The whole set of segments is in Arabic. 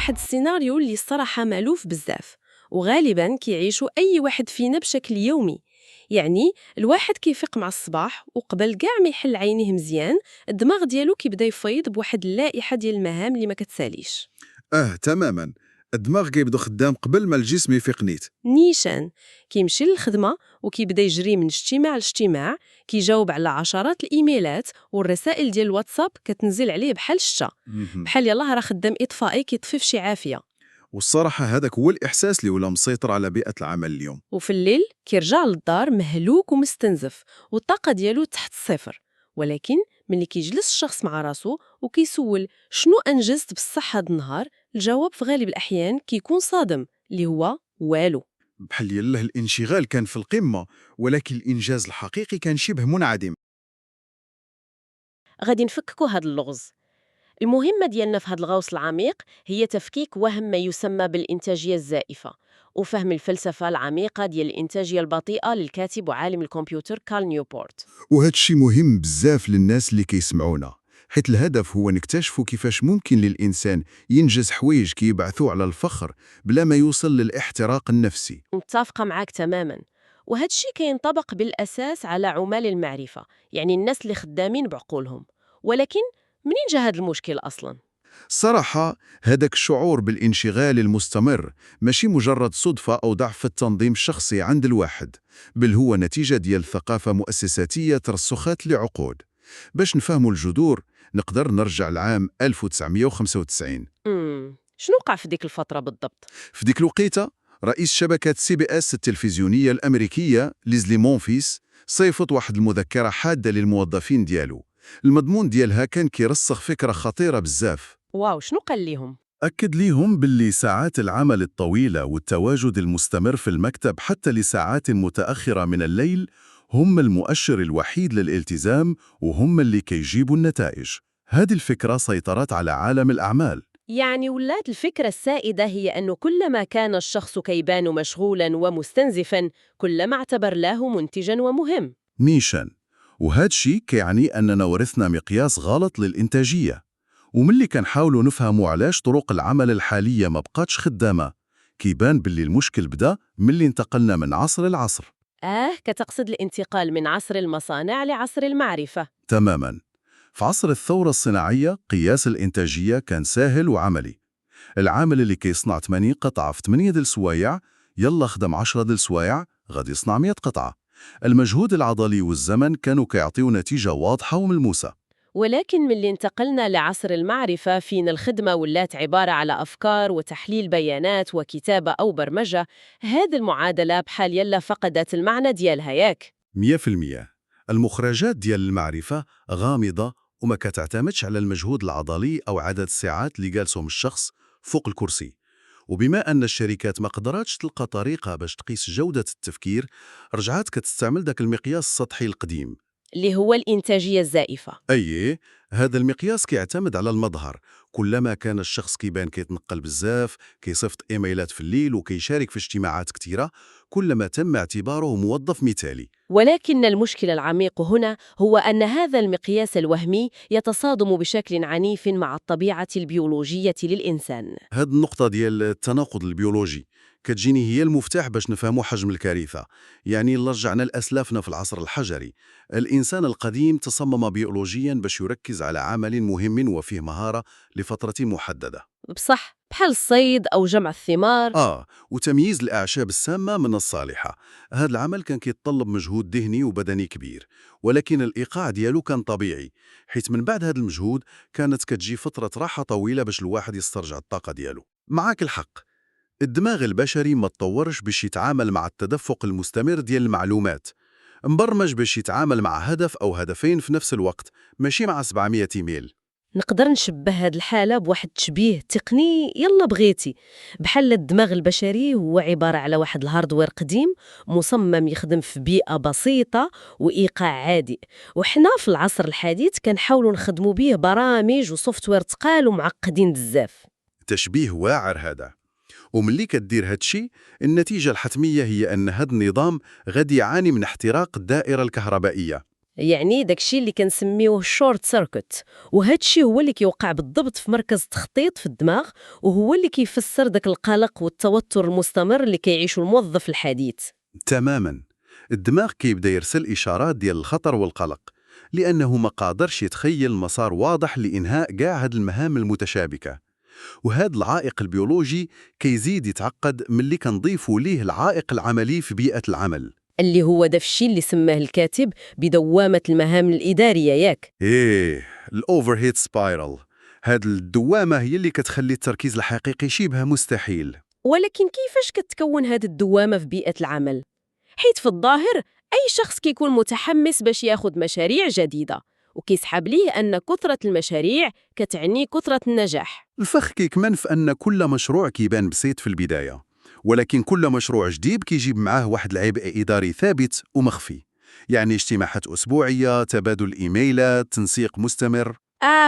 واحد السيناريو اللي الصراحة مألوف بزاف وغالبا كيعيشوا أي واحد فينا بشكل يومي. يعني الواحد كيفيق مع الصباح وقبل كاع ما يحل عينيه مزيان الدماغ ديالو كيبدا يفيض بواحد اللائحة ديال المهام اللي ما كتساليش. تماما. الدماغ كيبدو خدام قبل ما الجسم يفيق نيت. نيشان كيمشي للخدمة وكيبدا يجري من اجتماع لاجتماع، كيجاوب على عشرات الإيميلات والرسائل ديال الواتساب كتنزل عليه بحال الشتا، مهم. بحال يلاه راه خدام إطفائي كيطفي في شي عافية. والصراحة هذاك هو الإحساس اللي ولا مسيطر على بيئة العمل اليوم. وفي الليل كيرجع للدار مهلوك ومستنزف والطاقة ديالو تحت الصفر. ولكن ملي كيجلس الشخص مع راسو وكيسول شنو أنجزت بصح هاد النهار، الجواب في غالب الأحيان كيكون صادم، اللي هو والو. بحال يله الانشغال كان في القمة، ولكن الإنجاز الحقيقي كان شبه منعدم. غادي نفككوا هاد اللغز. المهمة ديالنا في هاد الغوص العميق هي تفكيك وهم ما يسمى بالإنتاجية الزائفة، وفهم الفلسفة العميقة ديال الإنتاجية البطيئة للكاتب وعالم الكمبيوتر كارل نيوبورت. وهذا الشيء مهم بزاف للناس اللي كيسمعونا، حيث الهدف هو نكتشفوا كيفاش ممكن للإنسان ينجز حوايج كيبعثوه على الفخر بلا ما يوصل للاحتراق النفسي. متفقة معاك تماما، وهذا الشيء كينطبق بالأساس على عمال المعرفة، يعني الناس اللي خدامين بعقولهم. ولكن منين جا هاد المشكل أصلا؟ صراحة هذاك الشعور بالانشغال المستمر ماشي مجرد صدفة أو ضعف في التنظيم الشخصي عند الواحد، بل هو نتيجة ديال ثقافة مؤسساتية ترسخات لعقود. باش نفهموا الجذور نقدر نرجع لعام 1995. شنو وقع في ديك الفترة بالضبط؟ في ديك الوقيتة رئيس شبكة CBS التلفزيونية الأمريكية ليزلي مونفيس صيفط واحد المذكرة حادة للموظفين ديالو. المضمون ديالها كان كيرسخ فكرة خطيرة بزاف. واو، شنو قال ليهم؟ أكد ليهم باللي ساعات العمل الطويلة والتواجد المستمر في المكتب حتى لساعات متأخرة من الليل هم المؤشر الوحيد للالتزام، وهم اللي كيجيبوا النتائج. هذه الفكرة سيطرت على عالم الأعمال. يعني ولات الفكرة السائدة هي أنه كلما كان الشخص كيبان مشغولاً ومستنزفاً كلما اعتبر له منتجاً ومهم. نيشان. وهذا الشيء كيعني أننا ورثنا مقياس غلط للإنتاجية. وملي كنحاولوا نفهموا علاش طرق العمل الحالية ما بقاتش خدامة، كيبان باللي المشكل بدأ ملي انتقلنا من عصر لعصر. كتقصد الانتقال من عصر المصانع لعصر المعرفة. تماماً. في عصر الثورة الصناعية قياس الإنتاجية كان سهل وعملي. العامل اللي كيصنع 80 قطعة في 8 د السوايع يلا خدم 10 د السوايع غادي يصنع 100 قطعة. المجهود العضلي والزمن كانوا كيعطيو نتيجة واضحة وملموسة. ولكن من اللي انتقلنا لعصر المعرفة فين الخدمة ولات عبارة على أفكار وتحليل بيانات وكتابة أو برمجة، هذه المعادلة بحال يلا فقدت المعنى ديالها ياك؟ 100%. المخرجات ديال المعرفة غامضة وما كتعتمدش على المجهود العضلي أو عدد الساعات اللي جالسهم الشخص فوق الكرسي. وبما أن الشركات ما قدراتش تلقى طريقة باش تقيس جودة التفكير، رجعت كتستعمل داك المقياس السطحي القديم. اللي هو الإنتاجية الزائفة. أيه، هذا المقياس كيعتمد على المظهر. كلما كان الشخص كيبان كيتنقل بزاف، كيصيفط إيميلات في الليل وكيشارك في اجتماعات كتيرة، كلما تم اعتباره موظف مثالي. ولكن المشكل العميق هنا هو أن هذا المقياس الوهمي يتصادم بشكل عنيف مع الطبيعة البيولوجية للإنسان. هاد النقطة ديال التناقض البيولوجي كتجيني هي المفتاح باش نفهموا حجم الكارثة. يعني إلا رجعنا لأسلافنا في العصر الحجري، الإنسان القديم تصمم بيولوجياً باش يركز على عمل مهم وفيه مهارة لفترة محددة. بصح بحال الصيد أو جمع الثمار. وتمييز الأعشاب السامة من الصالحة. هذا العمل كان كيتطلب مجهود ذهني وبدني كبير، ولكن الإيقاع ديالو كان طبيعي، حيث من بعد هذا المجهود كانت كتجي فترة راحة طويلة باش الواحد يسترجع الطاقة ديالو. معاك الحق، الدماغ البشري ما تطورش باش يتعامل مع التدفق المستمر ديال المعلومات. مبرمج باش يتعامل مع هدف أو هدفين في نفس الوقت، ماشي مع 700 إيميل. نقدر نشبه هاد الحالة بواحد تشبيه تقني يلا بغيتي، بحال الدماغ البشري هو عبارة على واحد الهاردوير قديم مصمم يخدم في بيئة بسيطة وإيقاع عادي، وحنا في العصر الحديث كنحاولوا نخدموا به برامج وسوفتوير تقال ومعقدين بزاف. تشبيه واعر هذا. وملي كدير هادشي، النتيجة الحتمية هي أن هاد النظام غادي يعاني من احتراق الدائرة الكهربائية. يعني داكشي اللي كنسميوه شورت سيركت، وهادشي هو اللي كيوقع بالضبط في مركز التخطيط في الدماغ، وهو اللي كيفسر داك القلق والتوتر المستمر اللي كيعيشو الموظف الحديث. تماما. الدماغ كيبدا يرسل إشارات ديال الخطر والقلق، لأنه ما قادرش يتخيل مسار واضح لإنهاء كاع هاد المهام المتشابكة. وهذا العائق البيولوجي كيزيد يتعقد ملي كنضيفوا ليه العائق العملي في بيئة العمل. اللي هو دافشي اللي سماه الكاتب بدوامة المهام الإدارية ياك. الأوفرهيد سبايرال. هاد الدوامة هي اللي كتخلي التركيز الحقيقي شبه مستحيل. ولكن كيفاش كتكون هاد الدوامة في بيئة العمل؟ حيث في الظاهر أي شخص كيكون متحمس باش ياخد مشاريع جديدة، وكيسحب ليه أن كثرة المشاريع كتعني كثرة النجاح. الفخ كيكمن في أن كل مشروع كيبان بسيط في البداية، ولكن كل مشروع جديد كيجيب معاه واحد العبء إداري ثابت ومخفي، يعني اجتماعات أسبوعية، تبادل إيميلات، تنسيق مستمر.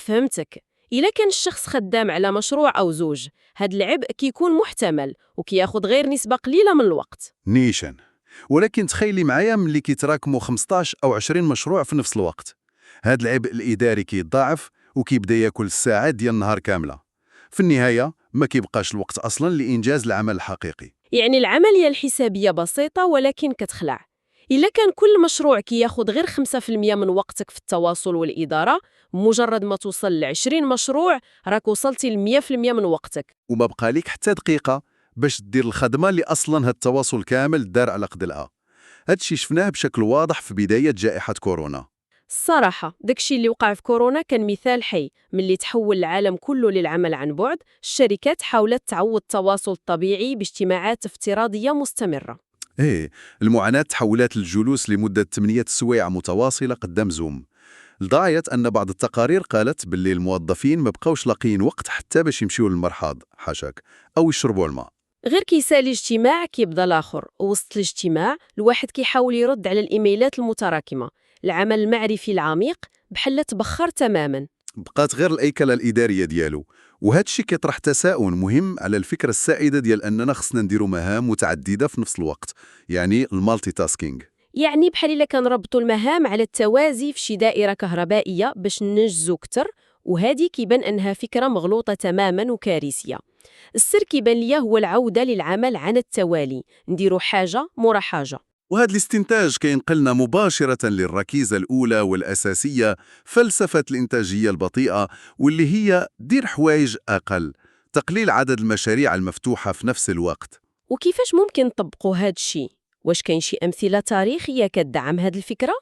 فهمتك. إلا كان الشخص خدام على مشروع أو زوج، هاد العبء كيكون محتمل وكياخد غير نسبة قليلة من الوقت. نيشان. ولكن تخيلي معايا ملي كيتراكموا 15 أو 20 مشروع في نفس الوقت، هاد العبء الإداري كيتضاعف وكيبدا ياكل الساعات ديال النهار كاملة. في النهاية ما كيبقاش الوقت أصلاً لإنجاز العمل الحقيقي. يعني العملية الحسابية بسيطة ولكن كتخلع. إلا كان كل مشروع كياخد غير 5% من وقتك في التواصل والإدارة، مجرد ما توصل ل20 مشروع راك وصلتي ل100% من وقتك. وما بقى ليك حتى دقيقة باش دير الخدمة اللي أصلاً هاد التواصل كامل دار على قدلها. هادشي شفناه بشكل واضح في بداية جائحة كورونا. الصراحة داكشي اللي وقع في كورونا كان مثال حي. ملي تحول العالم كله للعمل عن بعد، الشركات حاولت تعوض التواصل الطبيعي باجتماعات افتراضية مستمرة. المعاناة تحولت للجلوس لمدة 8 سوايع متواصلة قدام زوم، لدرجة أن بعض التقارير قالت باللي الموظفين ما بقاوش لاقيين وقت حتى باش يمشيوا للمرحاض حاشاك أو يشربوا الماء. غير كيسالي اجتماع كيبدا الآخر، وسط الاجتماع الواحد كيحاول يرد على الإيميلات المتراكمة. العمل المعرفي العميق بحال تبخر تماما. بقات غير الأيكلة الإدارية ديالو. وهذا الشيء كيطرح تساؤل مهم على الفكرة السائدة ديال أننا خصنا نديروا مهام متعددة في نفس الوقت، يعني المالتي تاسكينج. يعني بحال إلا كنربطوا المهام على التوازي في شي دائرة كهربائية باش ننجزوا كتر، وهذه كيبان أنها فكرة مغلوطة تماما وكارثية. السر كيبان ليا هو العودة للعمل عن التوالي، نديروا حاجة مورا حاجة. وهذا الاستنتاج كينقلنا مباشرة للركيزة الأولى والأساسية، فلسفة الإنتاجية البطيئة، واللي هي دير حوايج أقل، تقليل عدد المشاريع المفتوحة في نفس الوقت. وكيفاش ممكن نطبقوا هاد الشيء؟ واش كاين شي أمثلة تاريخية كتدعم هاد الفكرة؟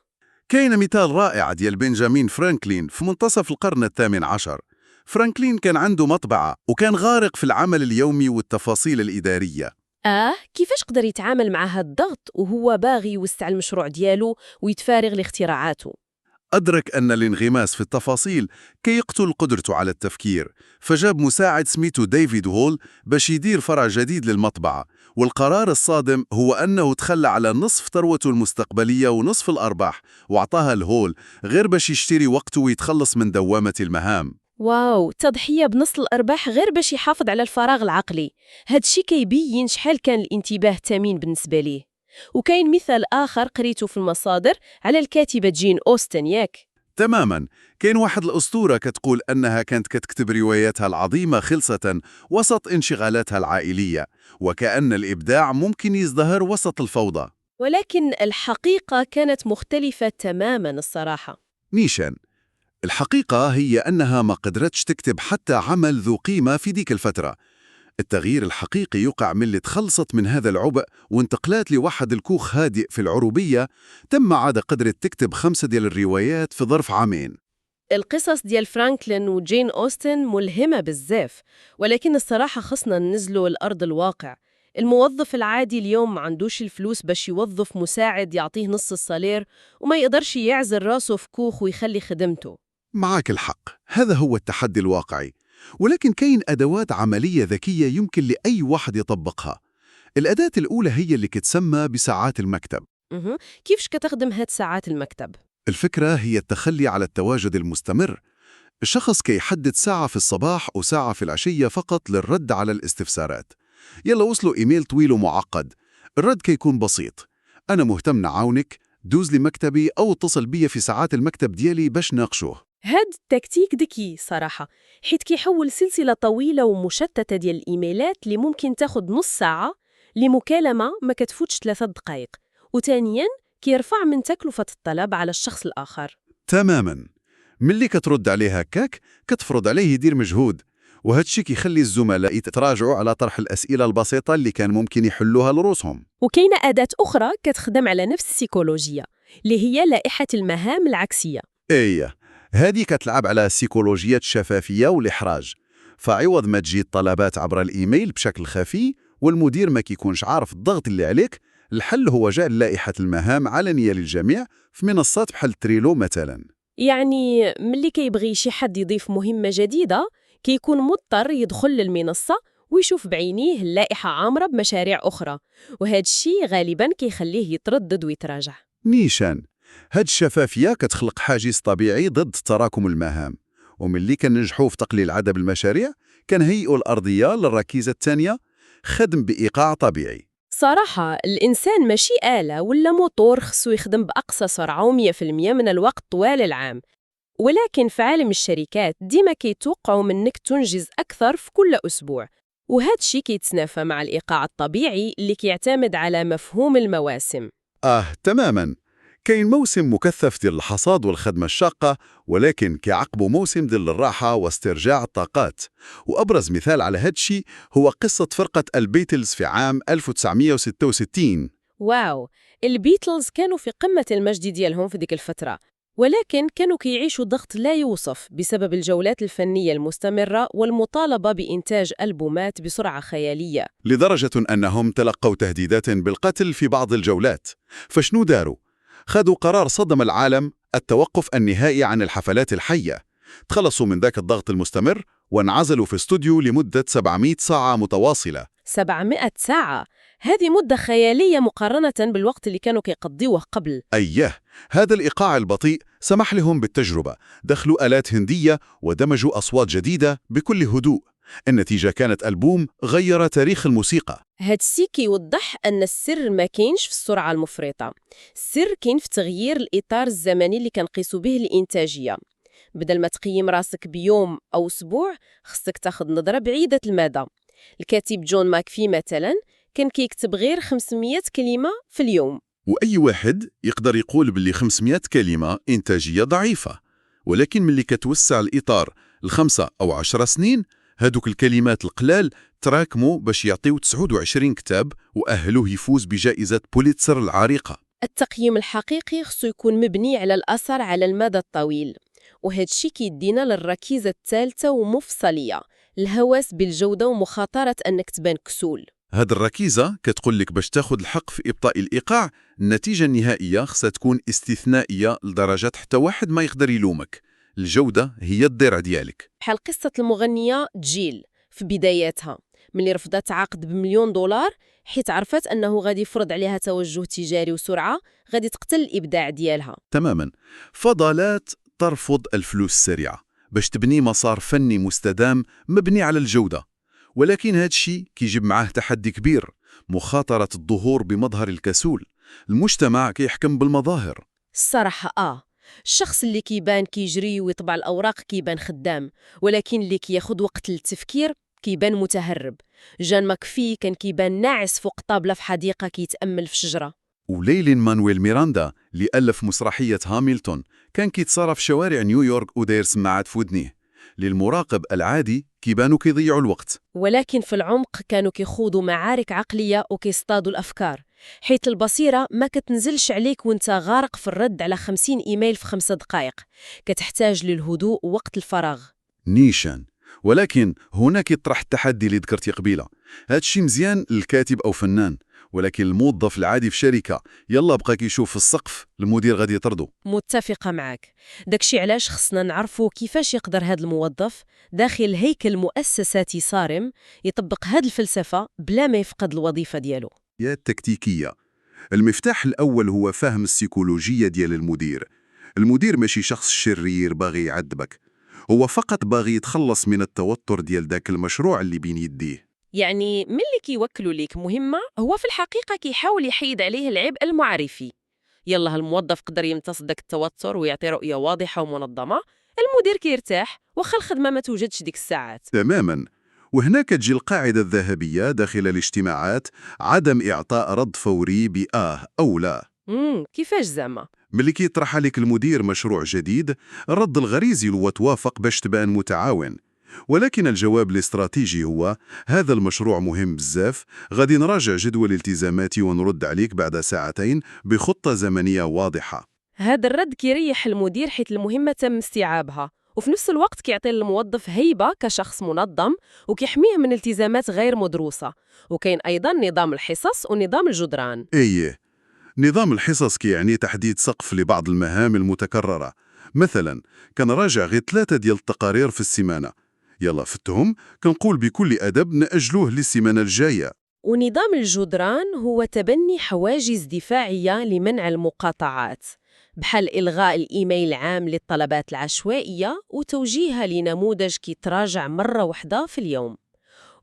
كاين مثال رائع ديال بنجامين فرانكلين في منتصف القرن الثامن عشر. فرانكلين كان عنده مطبعة وكان غارق في العمل اليومي والتفاصيل الإدارية. كيفاش قدر يتعامل مع هاد الضغط وهو باغي يوسع المشروع ديالو ويتفارغ لاختراعاته؟ أدرك أن الانغماس في التفاصيل كيقتل قدرته على التفكير، فجاب مساعد سميته ديفيد هول باش يدير فرع جديد للمطبعة. والقرار الصادم هو أنه تخلى على نصف ثروته المستقبلية ونصف الأرباح وأعطاها لهول، غير باش يشتري وقته ويتخلص من دوامة المهام. واو، تضحية بنص الأرباح غير باش يحافظ على الفراغ العقلي. هادشي كيبين شحال كان الانتباه ثمين بالنسبة ليه. وكاين مثال آخر قريته في المصادر على الكاتبة جين أوستن ياك. تماماً. كاين واحد الأسطورة كتقول أنها كانت كتكتب رواياتها العظيمة خلصة وسط انشغالاتها العائلية، وكأن الإبداع ممكن يزدهر وسط الفوضى. ولكن الحقيقة كانت مختلفة تماماً الصراحة. نيشان. الحقيقة هي أنها ما قدرتش تكتب حتى عمل ذو قيمة في ديك الفترة. التغيير الحقيقي يقع من اللي تخلصت من هذا العبء وانتقلت لواحد الكوخ هادئ في العروبية. تم عاد قدرت تكتب 5 ديال الروايات في ظرف عامين. القصص ديال فرانكلين وجين أوستن ملهمة بزاف، ولكن الصراحة خصنا ننزلوا الأرض الواقع. الموظف العادي اليوم ما عندوش الفلوس باش يوظف مساعد يعطيه نص الصالير، وما يقدرش يعزل راسه في كوخ ويخلي خدمته. معك الحق، هذا هو التحدي الواقعي. ولكن كاين أدوات عملية ذكية يمكن لأي واحد يطبقها. الأداة الأولى هي اللي كتسمى بساعات المكتب. كيفاش كتخدم هاد ساعات المكتب؟ الفكرة هي التخلي على التواجد المستمر. الشخص كيحدد ساعة في الصباح وساعة في العشية فقط للرد على الاستفسارات. يلا وصلوا إيميل طويل ومعقد، الرد كيكون بسيط: أنا مهتم نعاونك، دوز لي مكتبي أو اتصل بيا في ساعات المكتب ديالي باش ناقشوه. هاد التكتيك ذكي صراحة، حيت كيحول سلسلة طويلة ومشتتة ديال الإيميلات اللي ممكن تاخد نص ساعة لمكالمة ما كتفوتش 3 دقائق، وثانياً كيرفع من تكلفة الطلب على الشخص الآخر. تماماً. ملي كترد عليه هكاك كتفرض عليه يدير مجهود، وهذا الشيء كيخلي الزملاء يتراجعوا على طرح الأسئلة البسيطة اللي كان ممكن يحلوها لروسهم. وكاينة أداة أخرى كتخدم على نفس السيكولوجية اللي هي لائحة المهام العكسية. ايه، هذه كتلعب على سيكولوجية الشفافية والإحراج. فعوض ما تجي الطلبات عبر الإيميل بشكل خفي والمدير ما كيكونش عارف الضغط اللي عليك، الحل هو جعل لائحة المهام علنية للجميع في منصات بحال تريلو مثلا. يعني ملي كيبغي شي حد يضيف مهمة جديدة كيكون مضطر يدخل للمنصة ويشوف بعينيه اللائحة عامرة بمشاريع أخرى، وهذا الشيء غالباً كيخليه يتردد ويتراجع. نيشان، هاد الشفافية كتخلق حاجز طبيعي ضد تراكم المهام، وملي كننجحوا في تقليل عدد المشاريع كنهيئوا الأرضية للركيزة الثانية، خدم بإيقاع طبيعي. صراحة الإنسان ماشي آلة ولا موتور خصو يخدم بأقصى سرعة و100% من الوقت طوال العام، ولكن في عالم الشركات ديما كيتوقعوا منك تنجز أكثر في كل أسبوع، وهذا الشيء كيتسنافى مع الإيقاع الطبيعي اللي كيعتمد على مفهوم المواسم. تماماً. كاين موسم مكثف ديال الحصاد والخدمة الشاقة، ولكن كيعقبوا موسم ديال الراحة واسترجاع الطاقات. وأبرز مثال على هادشي هو قصة فرقة البيتلز في عام 1966. واو، البيتلز كانوا في قمة المجد ديالهم في ديك الفترة، ولكن كانوا كيعيشوا ضغط لا يوصف بسبب الجولات الفنية المستمرة والمطالبة بإنتاج ألبومات بسرعة خيالية. لدرجة أنهم تلقوا تهديدات بالقتل في بعض الجولات. فشنو داروا؟ خذوا قرار صدم العالم: التوقف النهائي عن الحفلات الحية. تخلصوا من ذاك الضغط المستمر وانعزلوا في استوديو لمدة 700 ساعة متواصلة. 700 ساعة؟ هذه مدة خيالية مقارنة بالوقت اللي كانوا كيقضيوه قبل. أيه، هذا الإيقاع البطيء سمح لهم بالتجربة. دخلوا آلات هندية ودمجوا أصوات جديدة بكل هدوء. النتيجة كانت ألبوم غير تاريخ الموسيقى. هاد الشيء كيوضح أن السر ما كاينش في السرعة المفرطة، السر كاين في تغيير الإطار الزمني اللي كنقيسوا به الإنتاجية. بدل ما تقيم راسك بيوم أو أسبوع، خصك تاخد نظرة بعيدة المدى. الكاتب جون ماكفي مثلا كان كيكتب غير 500 كلمة في اليوم. وأي واحد يقدر يقول باللي 500 كلمة إنتاجية ضعيفة، ولكن ملي كتوسع الإطار ل5 أو 10 سنين، هادوك الكلمات القلال تراكموا باش يعطيو 29 كتاب وأهلوه يفوز بجائزة بوليتسر العريقة. التقييم الحقيقي خصو يكون مبني على الأثر على المدى الطويل، وهذا الشيء كيدينا للركيزة الثالثة ومفصلية: الهوس بالجودة ومخاطرة أنك تبان كسول. هاد الركيزة كتقول لك باش تاخد الحق في إبطاء الإيقاع، النتيجة النهائية خصها تكون استثنائية لدرجة حتى واحد ما يقدر يلومك. الجودة هي الضرع ديالك. بحال قصة المغنية جيل في بداياتها، ملي رفضت تعاقد ب1,000,000 دولار حيت عرفت أنه غادي يفرض عليها توجه تجاري وسرعة غادي تقتل الإبداع ديالها. تماماً. فضلات ترفض الفلوس السريعة باش تبني مسار فني مستدام مبني على الجودة. ولكن هاد الشيء كيجيب معاه تحدي كبير: مخاطرة الظهور بمظهر الكسول. المجتمع كيحكم بالمظاهر. الصراحة الشخص اللي كيبان كيجري ويطبع الأوراق كيبان خدام، ولكن اللي كياخد وقت للتفكير كيبان متهرب. جان ماكفي كان كيبان ناعس فوق طابلة في حديقة كيتأمل في شجرة. وليلين مانويل ميراندا اللي ألف مسرحية هاميلتون كان كيتصرف في شوارع نيويورك وداير سماعات في ودنيه. للمراقب العادي كيبانوا كيضيعوا الوقت، ولكن في العمق كانوا كيخوضوا معارك عقلية وكيصطادوا الأفكار، حيث البصيرة ما كتنزلش عليك وانت غارق في الرد على 50 إيميل في 5 دقائق، كتحتاج للهدوء ووقت الفراغ. نيشان. ولكن هناك يطرح التحدي اللي ذكرتي قبيله. هادشي مزيان للكاتب أو فنان، ولكن الموظف العادي في شركة يلا بقى كيشوف في السقف، المدير غادي يطردو. متفقة معك. داكشي علاش خصنا نعرفوا كيفاش يقدر هذا الموظف داخل هيكل مؤسساتي صارم يطبق هذه الفلسفة بلا ما يفقد الوظيفة ديالو. يا التكتيكية. المفتاح الأول هو فهم السيكولوجية ديال المدير. المدير ماشي شخص شرير باغي يعذبك، هو فقط باغي يتخلص من التوتر ديال داك المشروع اللي بين يديه. يعني ملي كيوكلوا ليك مهمة هو في الحقيقة كيحاول يحيد عليه العبء المعرفي، يلا هالموظف قدر يمتص داك التوتر ويعطي رؤية واضحة ومنظمة، المدير كيرتاح واخا الخدمة ما توجدش ديك الساعات. تماما. وهناك تجي القاعدة الذهبية داخل الاجتماعات: عدم إعطاء رد فوري بآه أو لا. كيفاش زعما؟ ملي كيطرح عليك المدير مشروع جديد، الرد الغريزي هو توافق باش تبان متعاون، ولكن الجواب الاستراتيجي هو: هذا المشروع مهم بزاف، غادي نراجع جدول التزاماتي ونرد عليك بعد ساعتين بخطة زمنية واضحة. هذا الرد كيريح المدير حيت المهمة تم استيعابها، وفي نفس الوقت كيعطي الموظف هيبة كشخص منظم وكيحميه من التزامات غير مدروسة. وكاين أيضا نظام الحصص ونظام الجدران. أيه، نظام الحصص كيعني تحديد سقف لبعض المهام المتكررة. مثلا كنراجع غير 3 ديال التقارير في السيمانة، يلا فتهم كنقول بكل أدب نأجلوه للسيمانة الجاية. ونظام الجدران هو تبني حواجز دفاعية لمنع المقاطعات، بحال إلغاء الإيميل العام للطلبات العشوائية وتوجيهها لنموذج كيتراجع مرة واحدة في اليوم.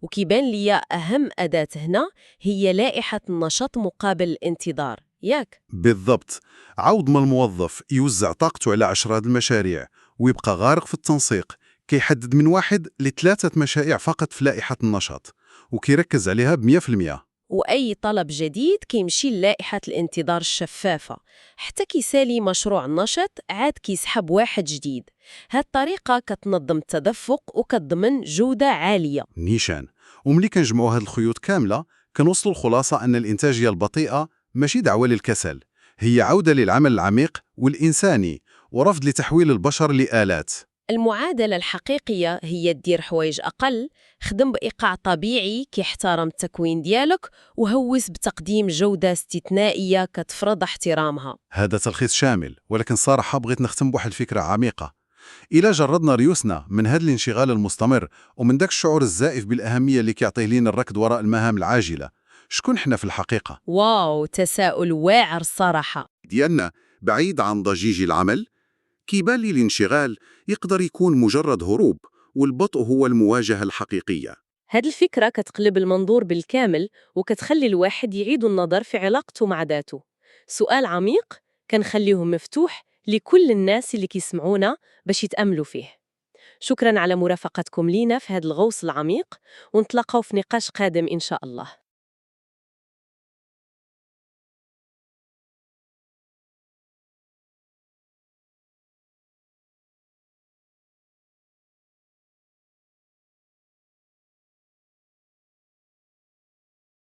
وكيبان ليا أهم أداة هنا هي لائحة النشاط مقابل الانتظار، ياك؟ بالضبط. عوض ما الموظف يوزع طاقته على 10 المشاريع ويبقى غارق في التنسيق، كيحدد من 1 ل3 مشاريع فقط في لائحة النشاط وكيركز عليها ب100%. وأي طلب جديد كيمشي للائحة الانتظار الشفافة، حتى كيسالي مشروع النشاط عاد كيسحب واحد جديد. هاد الطريقة كتنظم التدفق وكتضمن جودة عالية. نيشان. وملي كنجمعوا هاد الخيوط كاملة كنوصلوا الخلاصة أن الإنتاجية البطيئة ماشي دعوة للكسل، هي عودة للعمل العميق والإنساني ورفض لتحويل البشر لآلات. المعادلة الحقيقية هي دير حوايج أقل، خدم بإيقاع طبيعي كيحترم التكوين ديالك، وهوس بتقديم جودة استثنائية كتفرض احترامها. هذا تلخيص شامل، ولكن صراحة بغيت نختم بواحد الفكرة عميقة. إلا جردنا ريوسنا من هذا الانشغال المستمر ومن داك الشعور الزائف بالأهمية اللي كيعطيه لينا الركض وراء المهام العاجلة، شكون حنا في الحقيقة؟ واو، تساؤل واعر صراحة. ديالنا بعيد عن ضجيج العمل؟ كيبان لي الانشغال يقدر يكون مجرد هروب، والبطء هو المواجهة الحقيقية. هاد الفكرة كتقلب المنظور بالكامل وكتخلي الواحد يعيد النظر في علاقته مع ذاته. سؤال عميق كنخليه مفتوح لكل الناس اللي كيسمعونا باش يتأملوا فيه. شكراً على مرافقتكم لينا في هاد الغوص العميق، ونتلاقاو في نقاش قادم إن شاء الله.